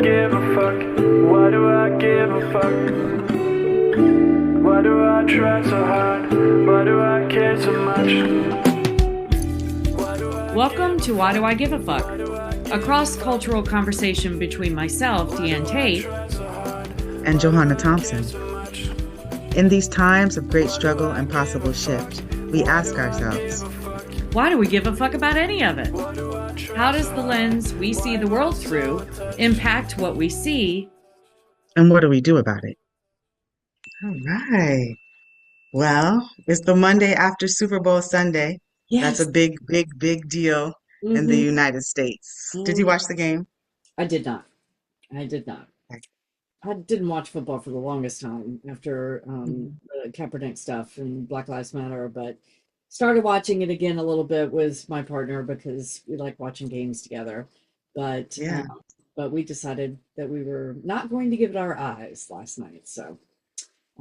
give a fuck? Why do I give a fuck? Why do I try so hard? Why do I care so much? Welcome to Why Do I Give a Fuck? A cross-cultural conversation between myself, Deanne Tate, and Johanna Thompson. In these times of great struggle and possible shift, we ask ourselves, why do we give a fuck about any of it? How does the lens we see the world through impact what we see? And what do we do about it? All right. Well, it's the Monday after Super Bowl Sunday. That's Yes. a big, big, big deal in the United States. Did you watch the game? I did not. I did not. I didn't watch football for the longest time after the Kaepernick stuff and Black Lives Matter, but started watching it again a little bit with my partner because we like watching games together. But Yeah. But we decided that we were not going to give it our eyes last night. So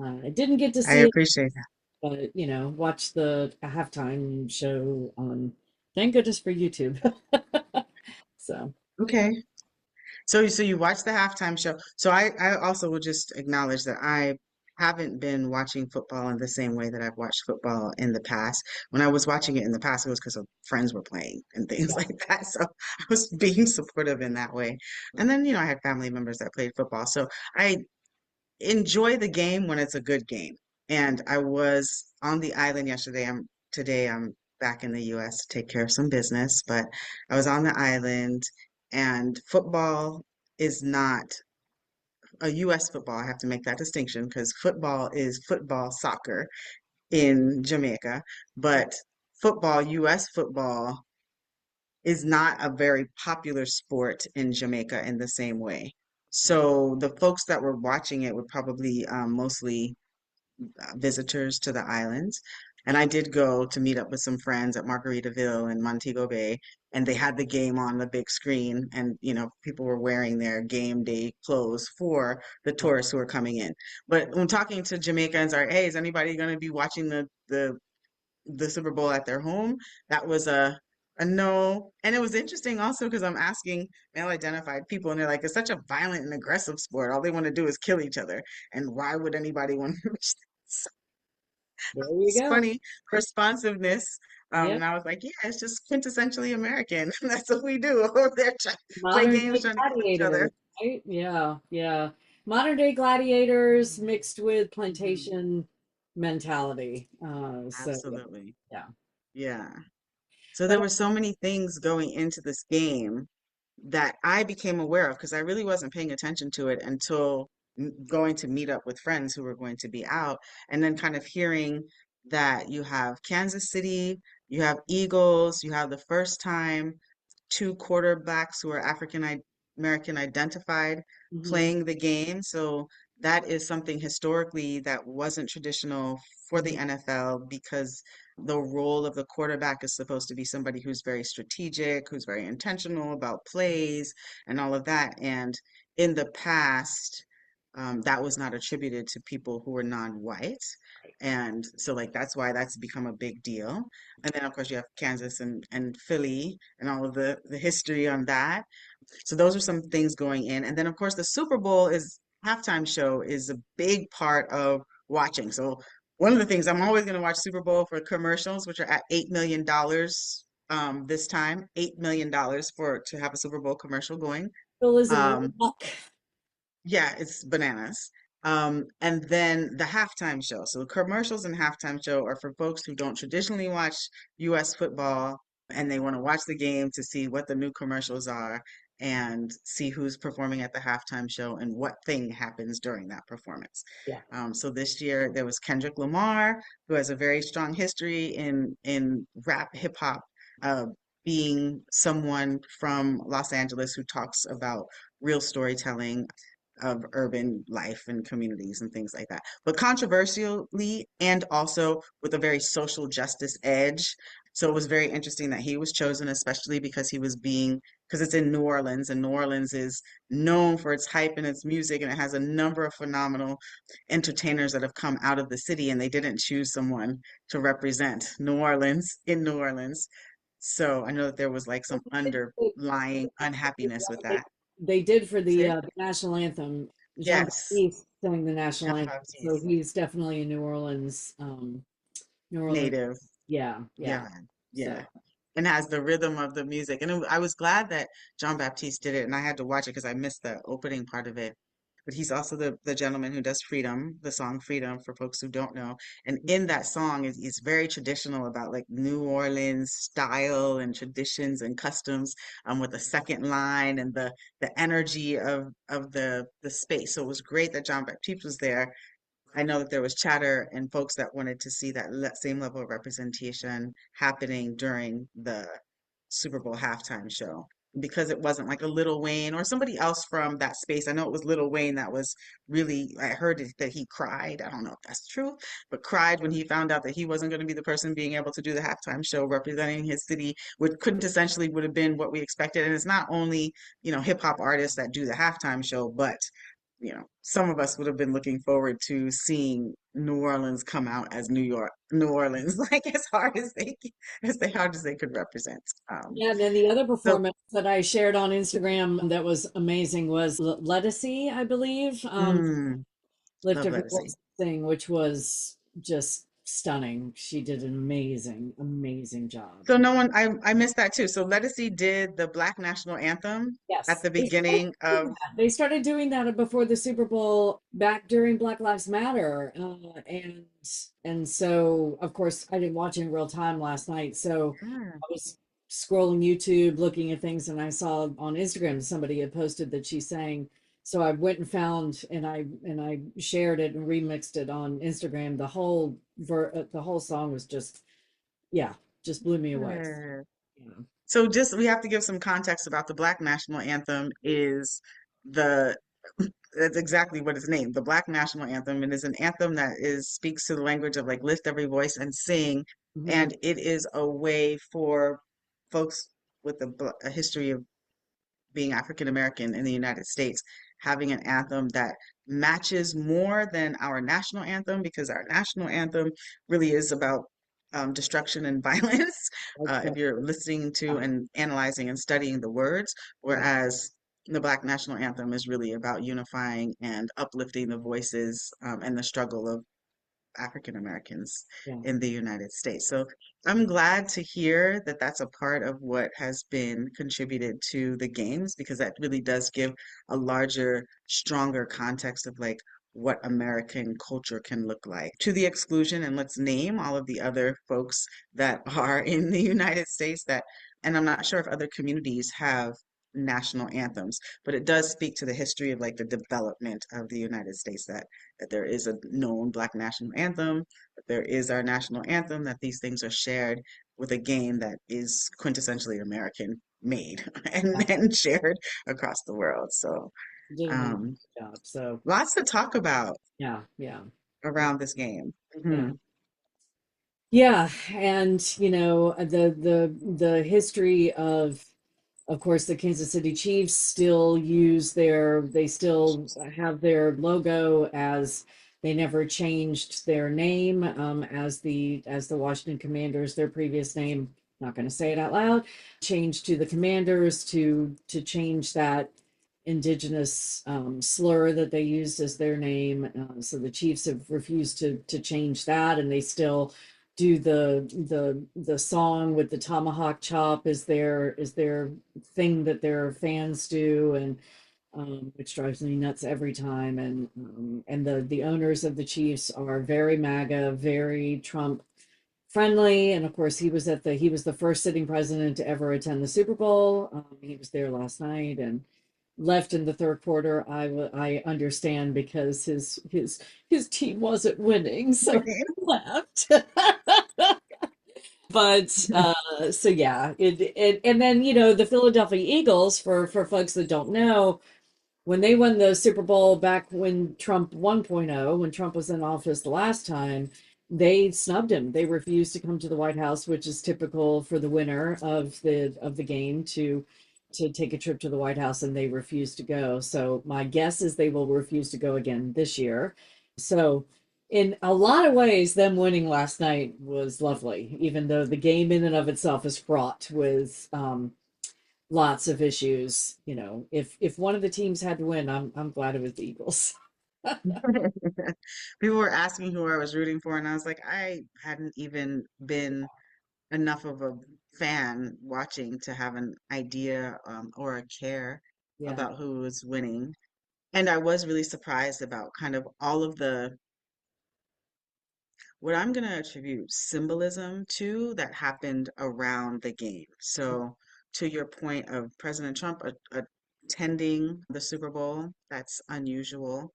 I didn't get to I see it, appreciate that. but watch the halftime show on, thank goodness for YouTube. So Okay. So you watched the halftime show. So I also will just acknowledge that I haven't been watching football in the same way that I've watched football in the past. When I was watching it in the past, it was because of friends were playing and things like that. So I was being supportive in that way. And then, I had family members that played football. So I enjoy the game when it's a good game. And I was on the island yesterday. Today I'm back in the US to take care of some business, but I was on the island and football is not a US football. I have to make that distinction because football is football soccer in Jamaica, but football, US football is not a very popular sport in Jamaica in the same way. So the folks that were watching it were probably mostly visitors to the islands. And I did go to meet up with some friends at Margaritaville and Montego Bay, and they had the game on the big screen, and people were wearing their game day clothes for the tourists who were coming in. But when talking to Jamaicans, are, hey, is anybody going to be watching the Super Bowl at their home? That was a no. And it was interesting also because I'm asking male identified people, and they're like, it's such a violent and aggressive sport. All they want to do is kill each other. And why would anybody want to reach that? there you It's go. funny responsiveness. And Yep. I was like, yeah, it's just quintessentially American. That's what we do over there, trying to play Modern games, day trying to kill each gladiators, other. right? Yeah, yeah. Modern day gladiators mixed with Mhm. plantation mentality. So Absolutely. yeah. Yeah. So there But were so many things going into this game that I became aware of because I really wasn't paying attention to it until going to meet up with friends who were going to be out, and then kind of hearing that you have Kansas City, you have Eagles, you have the first time two quarterbacks who are American identified mhm, playing the game. So that is something historically that wasn't traditional for the mhm, NFL because the role of the quarterback is supposed to be somebody who's very strategic, who's very intentional about plays and all of that. And in the past, that was not attributed to people who were non-white. And so, like, that's why that's become a big deal. And then, of course, you have Kansas and Philly and all of the history on that. So those are some things going in. And then, of course, the Super Bowl is halftime show is a big part of watching. So one of the things I'm always going to watch Super Bowl for commercials, which are at $8 million this time, $8 million for to have a Super Bowl commercial going. symbolism of Um, luck. yeah, it's bananas. And then the halftime show. So commercials and halftime show are for folks who don't traditionally watch US football and they want to watch the game to see what the new commercials are and see who's performing at the halftime show and what thing happens during that performance. Yeah. So this year there was Kendrick Lamar, who has a very strong history in rap hip hop, uh, being someone from Los Angeles who talks about real storytelling of urban life and communities and things like that. But controversially and also with a very social justice edge. So it was very interesting that he was chosen, especially because because it's in New Orleans, and New Orleans is known for its hype and its music, and it has a number of phenomenal entertainers that have come out of the city, and they didn't choose someone to represent New Orleans in New Orleans. So I know that there was like some underlying unhappiness with that. they did for Say it. the national anthem. Jean Yes, Baptiste sang the national anthem, so Jean-Baptiste, he's definitely a New Orleans. native. Yeah, Yeah, yeah. man. So Yeah. And has the rhythm of the music. And I was glad that John Baptiste did it, and I had to watch it because I missed the opening part of it. But he's also the gentleman who does Freedom, the song Freedom for folks who don't know. And in that song is very traditional about like New Orleans style and traditions and customs, with the second line and the energy of the space. So it was great that John Baptiste was there. I know that there was chatter and folks that wanted to see that same level of representation happening during the Super Bowl halftime show because it wasn't like a Lil Wayne or somebody else from that space. I know it was Lil Wayne that was really, I heard that he cried. I don't know if that's true, but cried when he found out that he wasn't going to be the person being able to do the halftime show representing his city, which quintessentially would have been what we expected. And it's not only, hip hop artists that do the halftime show, but some of us would have been looking forward to seeing New Orleans come out as New Orleans, like as hard as they could represent. yeah, and then the other So performance that I shared on Instagram that was amazing was Lettucey, I believe, mm, Lift love Every Lettucey. Voice thing, which was just stunning. She did an amazing job. So no one, I missed that too. So Lettucey did the Black National Anthem at Yes, the beginning of. they started doing that before the Super Bowl back during Black Lives Matter, and so of course I didn't watch it in real time last night, so Ah, I was scrolling YouTube looking at things, and I saw on Instagram somebody had posted that she sang. So I went and found and I shared it and remixed it on Instagram. The whole song was just, yeah, just blew me away. sure. Yeah. So just we have to give some context about the Black National Anthem is the that's exactly what it's named, the Black National Anthem. It is an anthem that speaks to the language of like lift every voice and sing. Mhm. And it is a way for folks with a history of being African American in the United States, having an anthem that matches more than our national anthem, because our national anthem really is about destruction and violence, if Okay. you're listening to and analyzing and studying the words, Yeah. whereas the Black National Anthem is really about unifying and uplifting the voices and the struggle of African Americans Yeah. in the United States. So I'm glad to hear that that's a part of what has been contributed to the games because that really does give a larger, stronger context of like what American culture can look like to the exclusion. And let's name all of the other folks that are in the United States and I'm not sure if other communities have national anthems, but it does speak to the history of like the development of the United States that there is a known Black national anthem, that there is our national anthem, that these things are shared with a game that is quintessentially American made and shared across the world. So, She did an amazing um, job. So lots to talk about yeah, yeah, yeah, around this game. yeah. Hmm. Yeah, and the history of course the Kansas City Chiefs still use they still have their logo as they never changed their name as the Washington Commanders, their previous name, not going to say it out loud, changed to the Commanders to change that indigenous slur that they used as their name. So the Chiefs have refused to change that, and they still do the song with the tomahawk chop is their thing that their fans do, and which drives me nuts every time. And the owners of the Chiefs are very MAGA, very Trump friendly. And of course, he was the first sitting president to ever attend the Super Bowl. He was there last night and left in the third quarter. I understand because his team wasn't winning, so he left. But so yeah, it and then the Philadelphia Eagles, for folks that don't know, when they won the Super Bowl back when Trump 1.0, when Trump was in office the last time, they snubbed him. They refused to come to the White House, which is typical for the winner of the game to take a trip to the White House, and they refused to go. So my guess is they will refuse to go again this year. So in a lot of ways, them winning last night was lovely, even though the game in and of itself is fraught lots of issues. If one of the teams had to win, I'm glad it was the Eagles. People were asking who I was rooting for, and I was like, I hadn't even been enough of a fan watching to have an idea or a care Yeah. about who was winning. And I was really surprised about kind of all of the what I'm going to attribute symbolism to that happened around the game. So, to your point of President Trump attending the Super Bowl, that's unusual.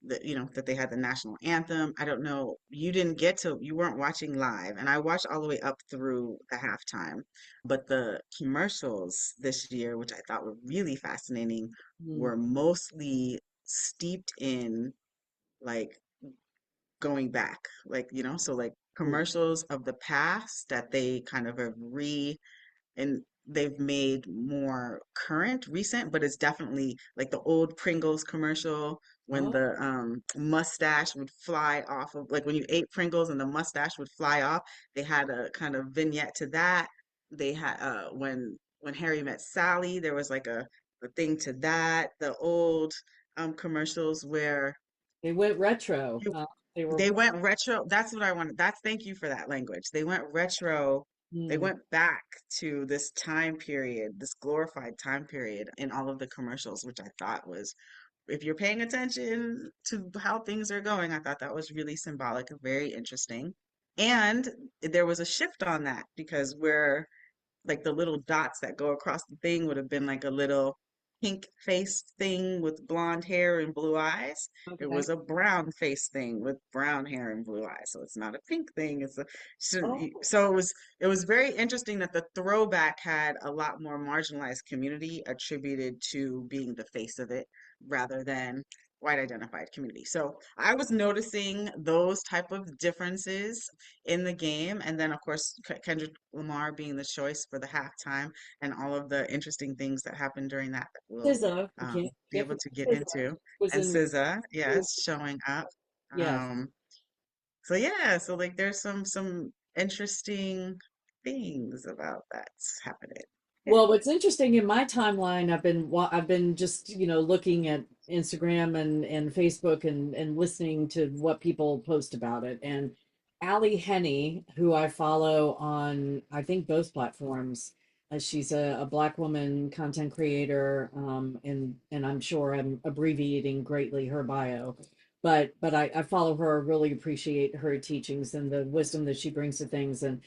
That that they had the national anthem. I don't know. You weren't watching live, and I watched all the way up through the halftime. But the commercials this year, which I thought were really fascinating, Mm. were mostly steeped in like going back, so like Ooh. commercials of the past that they kind of have and they've made more current, recent, but it's definitely like the old Pringles commercial when Oh, the mustache would fly off of, like when you ate Pringles and the mustache would fly off. They had a kind of vignette to that. They had when Harry met Sally, there was like a thing to that. The old commercials where they went retro. They were. they went retro. That's what I wanted. Thank you for that language. They went retro. They Mm. went back to this time period, this glorified time period in all of the commercials, which I thought was, if you're paying attention to how things are going, I thought that was really symbolic and very interesting. And there was a shift on that because we're like the little dots that go across the thing would have been like a little pink faced thing with blonde hair and blue eyes. It Okay. was a brown face thing with brown hair and blue eyes. So it's not a pink thing. Oh, So it was very interesting that the throwback had a lot more marginalized community attributed to being the face of it rather than white identified community. So I was noticing those type of differences in the game. And then, of course, Kendrick Lamar being the choice for the halftime and all of the interesting things that happened during that we'll SZA. You be can't able forget to get SZA. into. Was And in. SZA, yes, showing up. Yes. Um, so yeah, so like there's some interesting things about that's happening. Yeah. Well, what's interesting in my timeline, I've been just looking at Instagram and Facebook and listening to what people post about it. And Allie Henny, who I follow on I think both platforms, she's a Black woman content creator, and I'm sure I'm abbreviating greatly her bio, but I follow her, really appreciate her teachings and the wisdom that she brings to things. And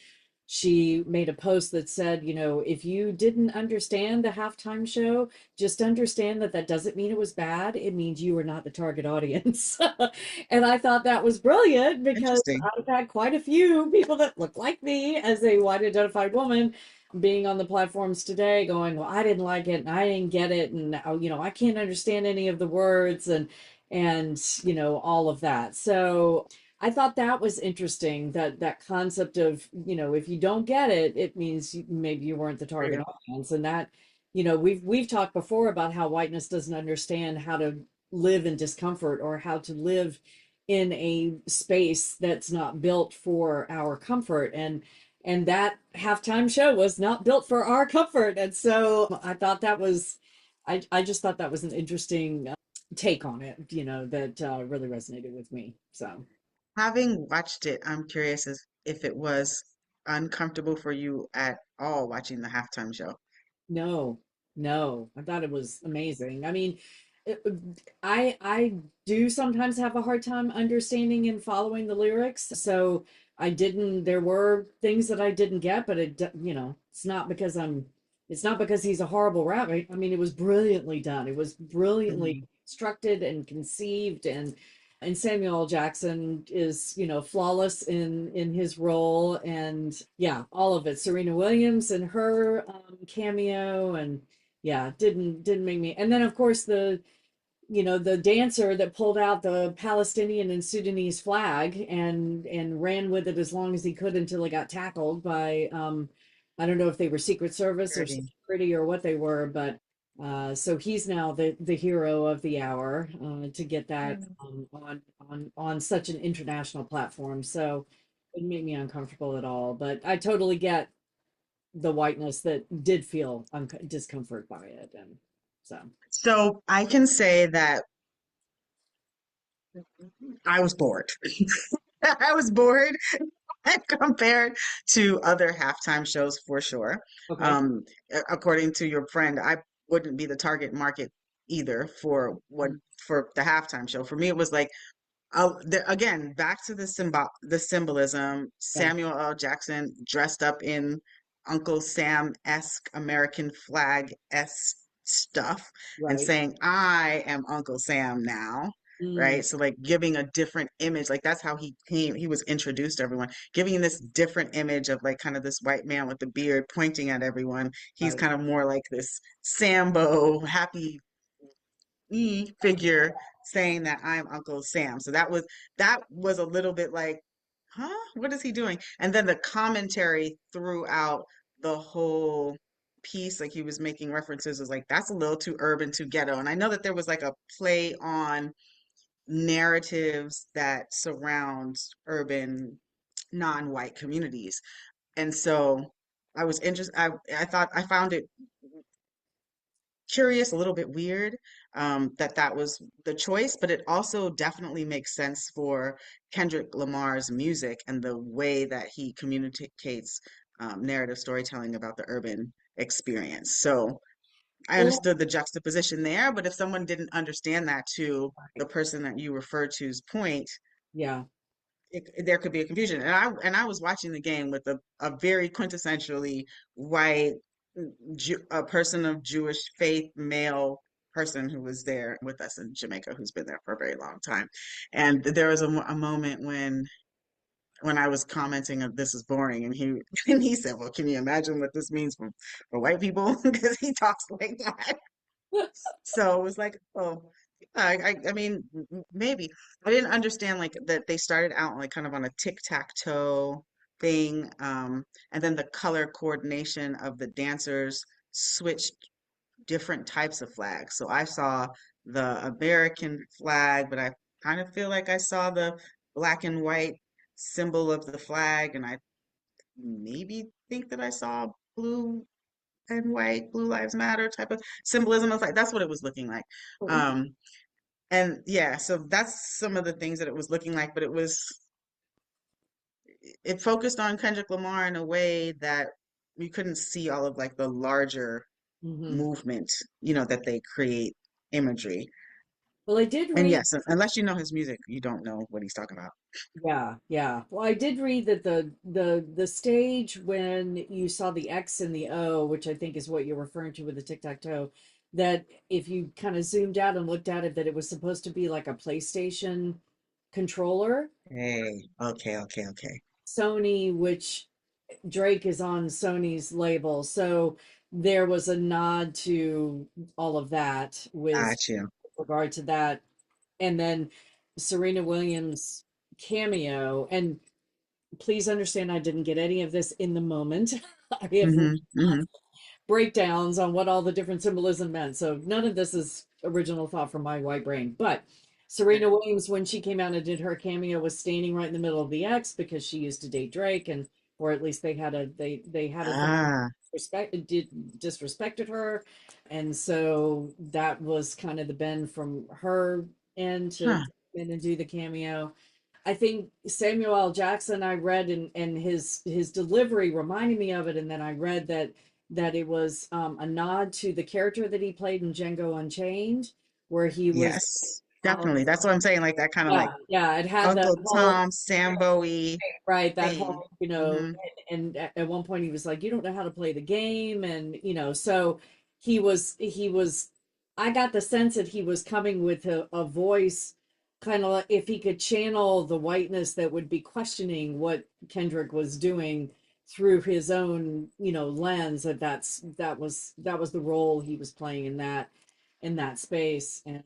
she made a post that said, if you didn't understand the halftime show, just understand that that doesn't mean it was bad. It means you were not the target audience. And I thought that was brilliant because Interesting. I've had quite a few people that look like me as a white identified woman being on the platforms today going, well, I didn't like it and I didn't get it. And, I can't understand any of the words and all of that. So I thought that was interesting, that concept of, if you don't get it, it means maybe you weren't the target Yeah. audience. And that, we've talked before about how whiteness doesn't understand how to live in discomfort or how to live in a space that's not built for our comfort. And that halftime show was not built for our comfort. And so I thought that was I just thought that was an interesting take on it, that really resonated with me. So Having watched it, I'm curious as if it was uncomfortable for you at all watching the halftime show. no, no, I thought it was amazing. I mean, it, I do sometimes have a hard time understanding and following the lyrics, so I didn't. There were things that I didn't get, but it's not because he's a horrible rapper. I mean, it was brilliantly done. It was brilliantly Mhm. constructed and conceived, and Samuel L. Jackson is, flawless in his role, and yeah, all of it. Serena Williams and her cameo, and yeah, didn't make me. And then of course the dancer that pulled out the Palestinian and Sudanese flag and ran with it as long as he could until he got tackled by I don't know if they were Secret Service or Security. security or what they were, but so he's now the hero of the hour to get that Mm. on such an international platform. So it made me uncomfortable at all, but I totally get the whiteness that did feel discomfort by it, and so So I can say that I was bored. I was bored compared to other halftime shows for sure. okay, Um, According to your friend, I wouldn't be the target market either for what mm, for the halftime show. For me, it was like, again, back to the symbolism. yeah, Samuel L. Jackson dressed up in Uncle Sam-esque American flag-esque stuff and right, saying, "I am Uncle Sam now." mm, Right. So like giving a different image, like that's how he was introduced to everyone, giving this different image of like kind of this white man with the beard pointing at everyone. He's right. kind of more like this Sambo, happy figure saying that I'm Uncle Sam. So that was a little bit like, huh? What is he doing? And then the commentary throughout the whole piece, like he was making references, was like, that's a little too urban, too ghetto. And I know that there was like a play on narratives that surround urban non-white communities. And so I was interested. I found it curious, a little bit weird, that that was the choice, but it also definitely makes sense for Kendrick Lamar's music and the way that he communicates narrative storytelling about the urban experience. So I Well, understood the juxtaposition there, but if someone didn't understand that, to the person that you referred to's point, yeah. there could be a confusion. And I was watching the game with a very quintessentially white a person of Jewish faith, male person who was there with us in Jamaica, who's been there for a very long time. And there was a moment when I was commenting of this is boring, and he and he said, "Well, can you imagine what this means for white people?" Because he talks like that. So it was like, oh, yeah, I mean, maybe I didn't understand like that they started out like kind of on a tic-tac-toe thing, and then the color coordination of the dancers switched different types of flags. So I saw the American flag, but I kind of feel like I saw the black and white symbol of the flag, and I maybe think that I saw blue and white, Blue Lives Matter type of symbolism. I was like, that's what it was looking like. Um, and yeah, so that's some of the things that it was looking like, but it focused on Kendrick Lamar in a way that you couldn't see all of like the larger Hmm. movement, that they create imagery. Well, I did And read. yes, unless you know his music, you don't know what he's talking about. Yeah, yeah. Well, I did read that the stage when you saw the X and the O, which I think is what you're referring to with the tic-tac-toe, that if you kind of zoomed out and looked at it, that it was supposed to be like a PlayStation controller. Hey, okay, okay, okay. Sony, which Drake is on Sony's label, so there was a nod to all of that with Got you. regard to that, and then Serena Williams cameo. And please understand, I didn't get any of this in the moment. I have Hmm, hmm. breakdowns on what all the different symbolism meant. So none of this is original thought from my white brain. But Serena Williams, when she came out and did her cameo, was standing right in the middle of the X because she used to date Drake, and or at least they had a thing Ah, disrespected her, and so that was kind of the bend from her end to huh. come in and do the cameo. I think Samuel L. Jackson, I read, and his delivery reminded me of it, and then I read that it was a nod to the character that he played in Django Unchained, where he was, Yes, um, definitely. That's what I'm saying. Like that kind of like yeah, it had that Uncle whole, Tom Sambo-y right, that thing. whole, Hmm. and at one point he was like, "You don't know how to play the game," and so he was. I got the sense that he was coming with a voice, kind of like if he could channel the whiteness that would be questioning what Kendrick was doing through his own, lens. That was the role he was playing in that space, and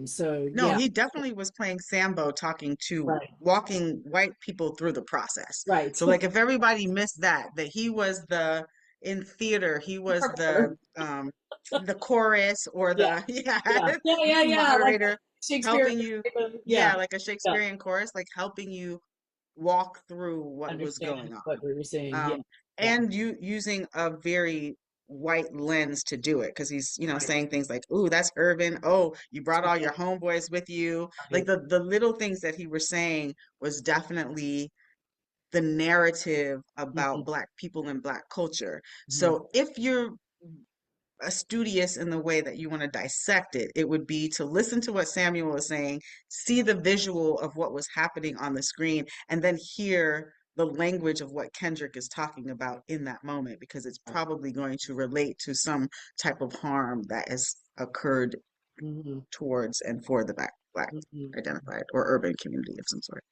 so No, yeah, he definitely was playing Sambo, talking to right, walking white people through the process. right, So like if everybody missed that he was in theater, he was the chorus or yeah. the Yeah, yeah, yeah, yeah. Like moderator Shakespeare. helping you, Yeah, yeah, like a yeah. Shakespearean chorus, like helping you walk through what was Understand going on. what we were saying. Um, Yeah. Yeah. and you using a very white lens to do it because he's, Right. saying things like, "Ooh, that's urban. Oh, you brought all Right. your homeboys with you." Like Right. the little things that he was saying was definitely the narrative about Mhm, Black people and Black culture. mhm, So if you're studious in the way that you want to dissect it, it would be to listen to what Samuel was saying, see the visual of what was happening on the screen, and then hear the language of what Kendrick is talking about in that moment, because it's probably going to relate to some type of harm that has occurred mhm, towards and for the Black mhm. identified or urban community of some sort.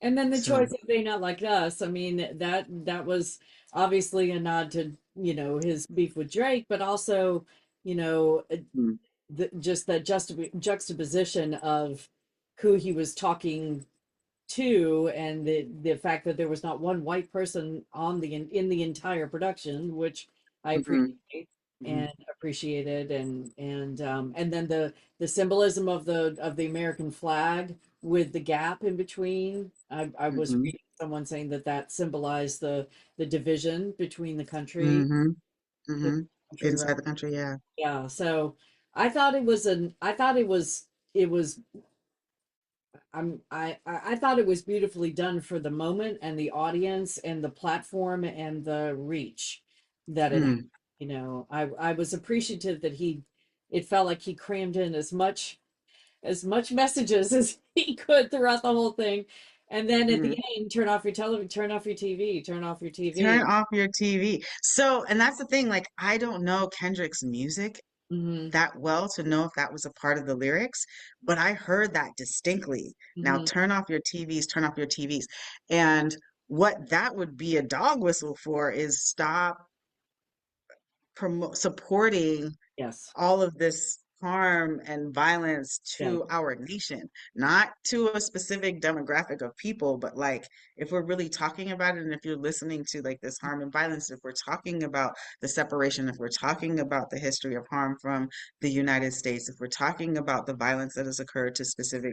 And then the So, choice of They Not Like Us. I mean, that was obviously a nod to, his beef with Drake, but also, you know, mm, just that juxtaposition of who he was talking to, and the fact that there was not one white person in the entire production, which I mhm, appreciate mhm, and appreciated, and then the symbolism of the American flag with the gap in between. I was mhm, reading someone saying that symbolized the division between the country, mhm, the mhm. country, right? Inside the country, yeah. Yeah. So I thought it was I thought it was beautifully done for the moment and the audience and the platform and the reach that it had. Mm, I was appreciative that it felt like he crammed in as much messages as he could throughout the whole thing. And then at the mm. end, turn off your television, turn off your TV, turn off your Turn TV. off your TV. So, and that's the thing, like, I don't know Kendrick's music Hmm. that well to know if that was a part of the lyrics, but I heard that distinctly. Now, Hmm. turn off your TVs, turn off your TVs. And what that would be a dog whistle for is stop supporting Yes. all of this harm and violence Yes. to our nation, not to a specific demographic of people, but like if we're really talking about it, and if you're listening to like this harm and violence, if we're talking about the separation, if we're talking about the history of harm from the United States, if we're talking about the violence that has occurred to specific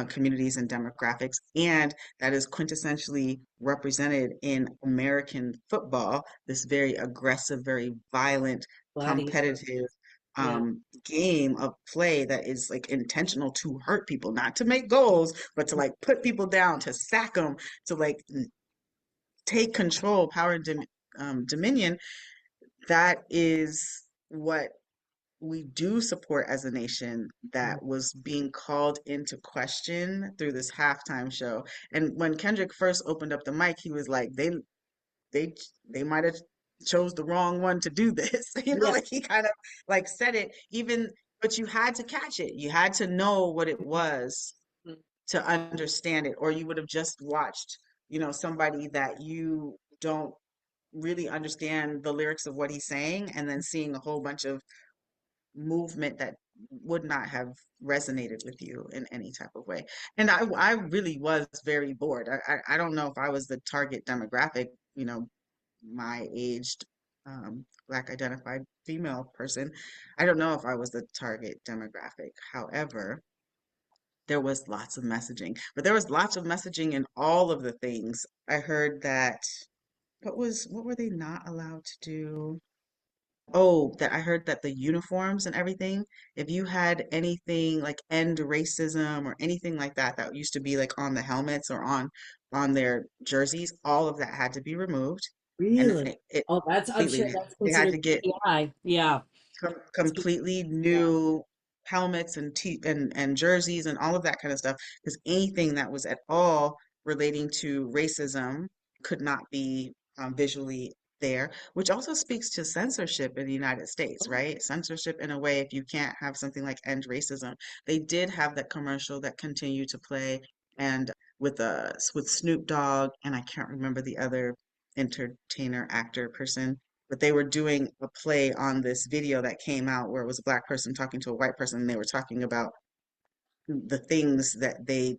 communities and demographics, and that is quintessentially represented in American football, this very aggressive, very violent, Gladiator. competitive Yeah. game of play that is like intentional to hurt people, not to make goals, but to like put people down, to sack them, to like take control, power, dominion. That is what we do support as a nation that was being called into question through this halftime show. And when Kendrick first opened up the mic, he was like, they they might have chose the wrong one to do this. Yeah. Like he kind of like said it even, but you had to catch it. You had to know what it was to understand it, or you would have just watched, somebody that you don't really understand the lyrics of what he's saying, and then seeing a whole bunch of movement that would not have resonated with you in any type of way. And I really was very bored. I don't know if I was the target demographic, my aged Black identified female person. I don't know if I was the target demographic. However, there was lots of messaging, but there was lots of messaging in all of the things. I heard that what were they not allowed to do? Oh, that I heard that the uniforms and everything, if you had anything like end racism or anything like that that used to be like on the helmets or on their jerseys, all of that had to be removed. And Really? it Oh, I'm sure completely, that's they had considered to get PI. Yeah. completely Yeah. new helmets and and jerseys and all of that kind of stuff, because anything that was at all relating to racism could not be visually there, which also speaks to censorship in the United States, right? Censorship in a way, if you can't have something like end racism. They did have that commercial that continued to play, and with Snoop Dogg, and I can't remember the other entertainer actor person, but they were doing a play on this video that came out where it was a Black person talking to a white person, and they were talking about the things that they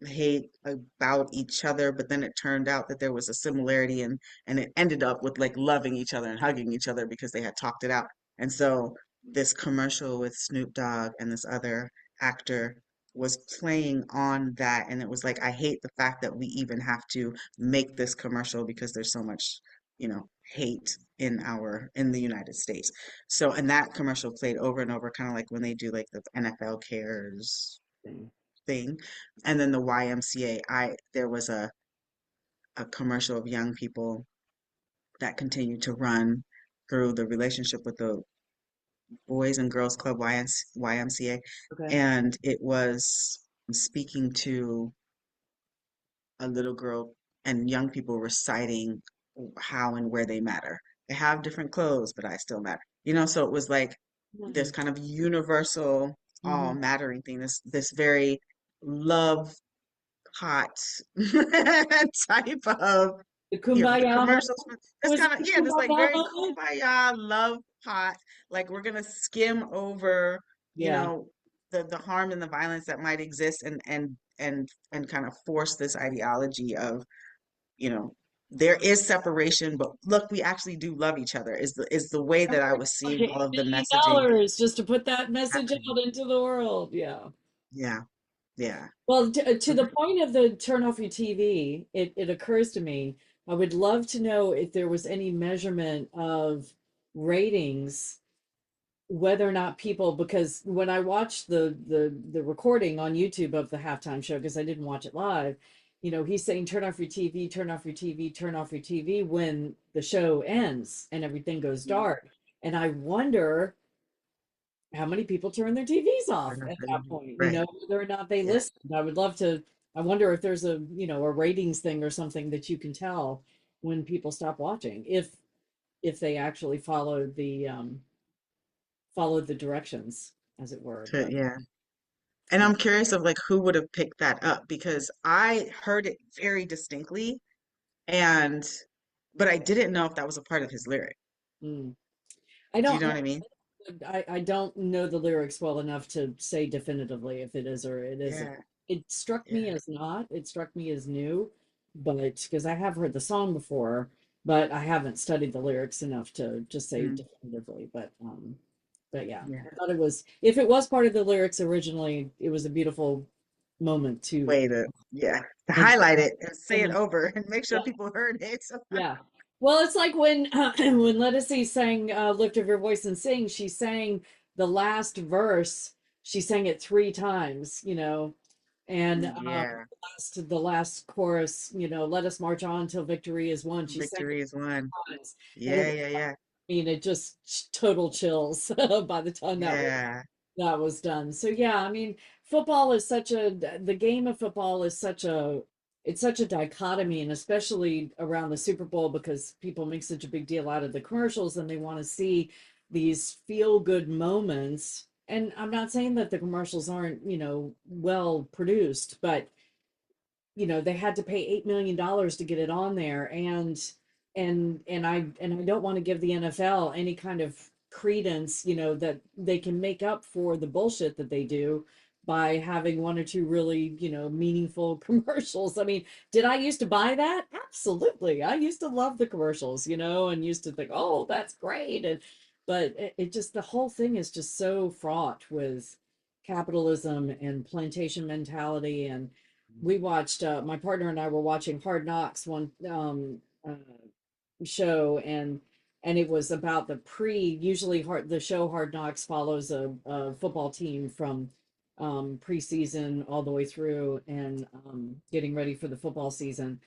hate about each other, but then it turned out that there was a similarity, and it ended up with like loving each other and hugging each other because they had talked it out. And so this commercial with Snoop Dogg and this other actor was playing on that, and it was like, I hate the fact that we even have to make this commercial because there's so much, hate in the United States. So, and that commercial played over and over, kind of like when they do like the NFL Cares thing. thing, and then the YMCA. There was a commercial of young people that continued to run through the relationship with the Boys and Girls Club YMCA, Okay. and it was speaking to a little girl and young people reciting how and where they matter. They have different clothes, but I still matter. So it was like this Hmm. kind of universal all Hmm. mattering thing, this very love hot type of The the Kumbaya moment. commercials. It's Was it kind of, the yeah, this like Kumbaya very moment? kumbaya love hot, like we're gonna skim over, you Yeah. know, the harm and the violence that might exist, and kind of force this ideology of, you know, there is separation, but look, we actually do love each other, is the way that I was seeing Okay, all of the messaging $1 million just to put that message happening. out into the world. Yeah. Yeah, yeah. Well, to So the point of the turn off your TV, it occurs to me, I would love to know if there was any measurement of ratings, whether or not people, because when I watched the recording on YouTube of the halftime show, because I didn't watch it live, he's saying turn off your TV, turn off your TV, turn off your TV when the show ends and everything goes mm, dark. And I wonder how many people turn their TVs off at that point, right, whether or not they yeah. listen. I would love to, I wonder if there's a ratings thing or something that you can tell when people stop watching, if they actually followed the directions, as it were. But Yeah. And yeah. I'm curious of like who would have picked that up, because I heard it very distinctly, and but I didn't know if that was a part of his lyric. Mm. I Do you don't know know. what I mean? I don't know the lyrics well enough to say definitively if it is or it isn't. Yeah, It struck me yeah. as not. It struck me as new, but because I have heard the song before, but I haven't studied the lyrics enough to just say Mm, definitively. But yeah, yeah. I thought it was. If it was part of the lyrics originally, it was a beautiful moment to. Way to, yeah, to And highlight it and say it someone, over and make yeah, sure people heard it. yeah. Well, it's like when when Lettucey sang "Lift Up Your Voice and Sing." She sang the last verse. She sang it three times, and Yeah, the last chorus, "Let us march on till victory is won." She sang it victory is won. times, and Yeah, yeah, yeah, it just total chills by the time yeah. that was done. So yeah, I mean, football is such a the game of football is such a dichotomy, and especially around the Super Bowl because people make such a big deal out of the commercials and they want to see these feel good moments. And I'm not saying that the commercials aren't, well produced, but they had to pay $8 million to get it on there, and I don't want to give the NFL any kind of credence, that they can make up for the bullshit that they do by having one or two really, meaningful commercials. I mean, did I used to buy that? Absolutely. I used to love the commercials, and used to think, oh, that's great. But it just, the whole thing is just so fraught with capitalism and plantation mentality. And we watched, my partner and I were watching Hard Knocks one show, and it was about usually the show Hard Knocks follows a football team from preseason all the way through, and getting ready for the football season.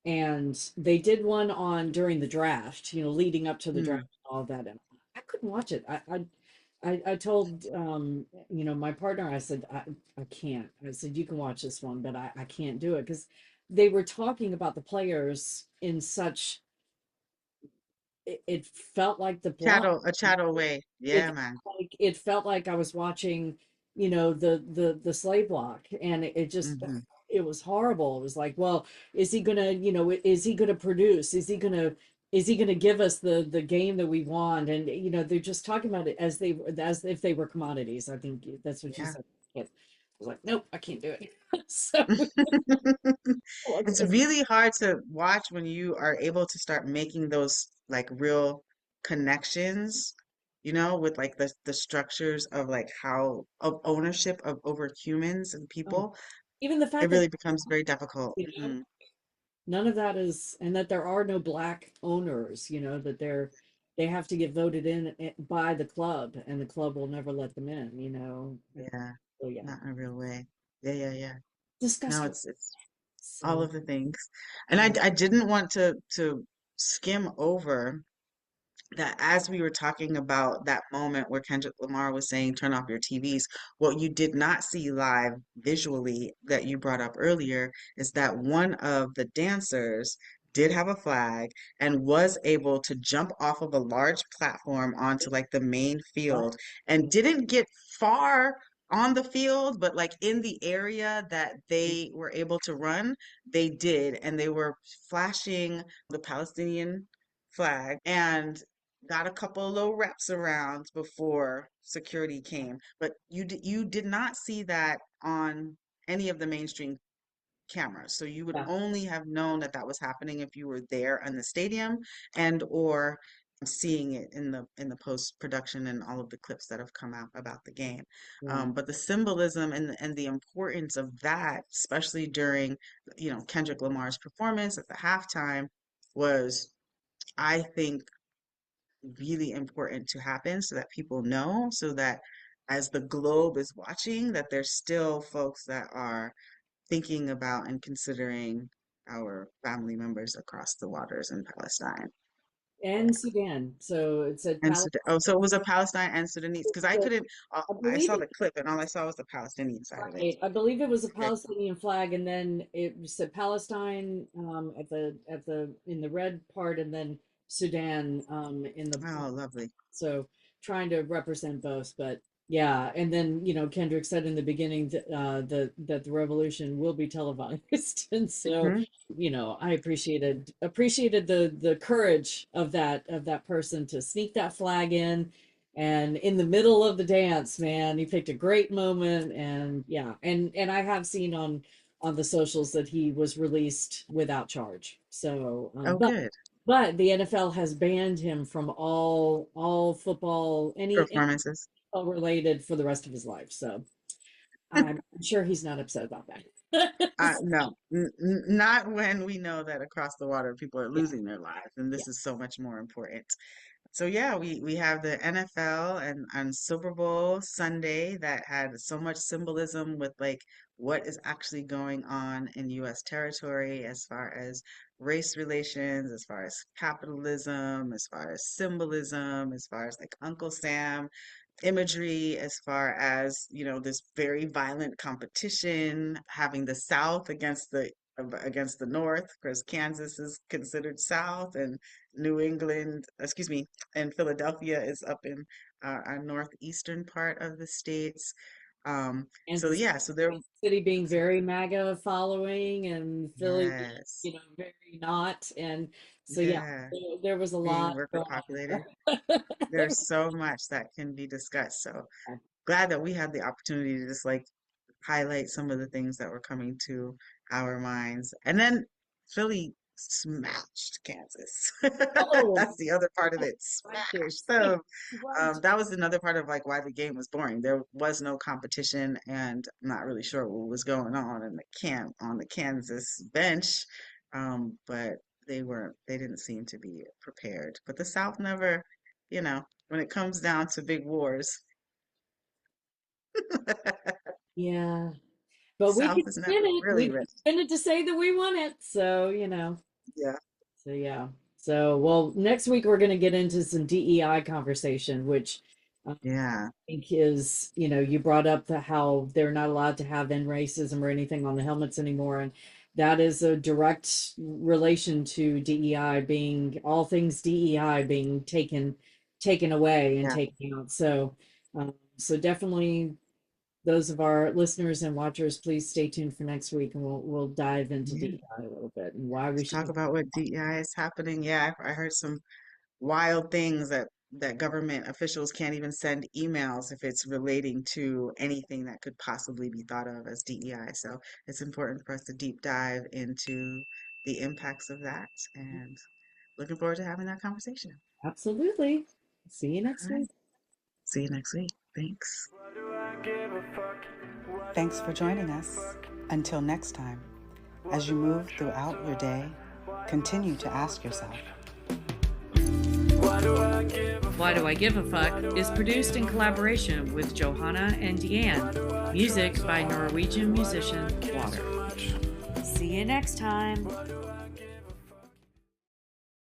And they did one on during the draft, leading up to the draft Mm, and all that. And I couldn't watch it. I told my partner, I said, I can't. I said, you can watch this one, but I can't do it because they were talking about the players in such, it felt like the block. a chattel way. It Yeah, man. it felt like I was watching, the slave block, and it just, Hmm. it was horrible. It was like, well, is he gonna, is he gonna produce? Is he gonna give us the game that we want? And they're just talking about it as if they were commodities. I think that's what you Yeah. said. I was like, nope, I can't do it. So It's really hard to watch when you are able to start making those like real connections, with like the structures of like how of ownership of over humans and oh, people. even the It fact that really becomes very difficult. you know, none of that is, and that there are no black owners, that they have to get voted in by the club, and the club will never let them in. Yeah, So yeah, not in a real way. Yeah, yeah, yeah. No, disgusting. it's all So of the things. And yeah, I didn't want to skim over that as we were talking about that moment where Kendrick Lamar was saying, turn off your TVs, what you did not see live visually that you brought up earlier is that one of the dancers did have a flag and was able to jump off of a large platform onto like the main field and didn't get far on the field, but like in the area that they were able to run, they did. And they were flashing the Palestinian flag and got a couple of low reps around before security came. But you did not see that on any of the mainstream cameras. So you would yeah, only have known that that was happening if you were there in the stadium and or seeing it in the post production and all of the clips that have come out about the game. yeah. But the symbolism and the importance of that, especially during Kendrick Lamar's performance at the halftime, was I think really important to happen so that people know, so that as the globe is watching, that there's still folks that are thinking about and considering our family members across the waters in Palestine. And Sudan. So it said And Palestine. Sudan. Oh, so it was a Palestine and Sudanese because I couldn't. I I believe saw it. the clip and all I saw was the Palestinian side of it. Right. I believe it was a Okay. Palestinian flag, and then it said Palestine at the in the red part, and then Sudan in the Oh, lovely. so trying to represent both. But yeah, and then Kendrick said in the beginning that the revolution will be televised, and so Hmm. I appreciated the courage of that person to sneak that flag in the middle of the dance, man. He picked a great moment, and yeah, and I have seen on the socials that he was released without charge. So, Oh, good but the NFL has banned him from all football, any performances. football related for the rest of his life. So I'm sure he's not upset about that. No, not when we know that across the water people are Yeah, losing their lives, and yeah. this is so much more important. So yeah, we have the NFL and Super Bowl Sunday that had so much symbolism with like what is actually going on in U.S. territory as far as race relations, as far as capitalism, as far as symbolism, as far as like Uncle Sam imagery, as far as this very violent competition, having the South against the North, because Kansas is considered South, and New England, excuse me, and Philadelphia is up in our northeastern part of the states. So Kansas yeah, so there, City being very MAGA following, and Philly being, yes, very not. And so, yeah, yeah, there was a being lot worker going populated. on there. There's so much that can be discussed. So glad that we had the opportunity to just like highlight some of the things that were coming to our minds. And then Philly smashed Kansas. Oh, That's the other part of it. righteous. Smashed them. Right. That was another part of like why the game was boring. There was no competition, and I'm not really sure what was going on in the camp on the Kansas bench. But they didn't seem to be prepared. But the South never, when it comes down to big wars, Yeah. But we South could is spin never it. really We ready. could spin it to say that we won it. So, Yeah. So yeah. So well, next week we're going to get into some DEI conversation, which Yeah. think is, you brought up how they're not allowed to have in racism or anything on the helmets anymore. And that is a direct relation to DEI being all things DEI being taken away and Yeah. taken out. So definitely those of our listeners and watchers, please stay tuned for next week, and we'll dive into Yeah. DEI a little bit and why we should. Talk about what DEI is happening. Yeah, I heard some wild things that government officials can't even send emails if it's relating to anything that could possibly be thought of as DEI. So it's important for us to deep dive into the impacts of that, and looking forward to having that conversation. Absolutely. See you All next right. week. See you next week. Thanks. Why do I give a fuck? Why do Thanks for I joining give a us. fuck? Until next time. As you move throughout your day, continue to ask yourself, Why do I give a Why Do I Give a Fuck is produced in collaboration with Johanna and Deanne. Music by Norwegian musician Water. See you next time.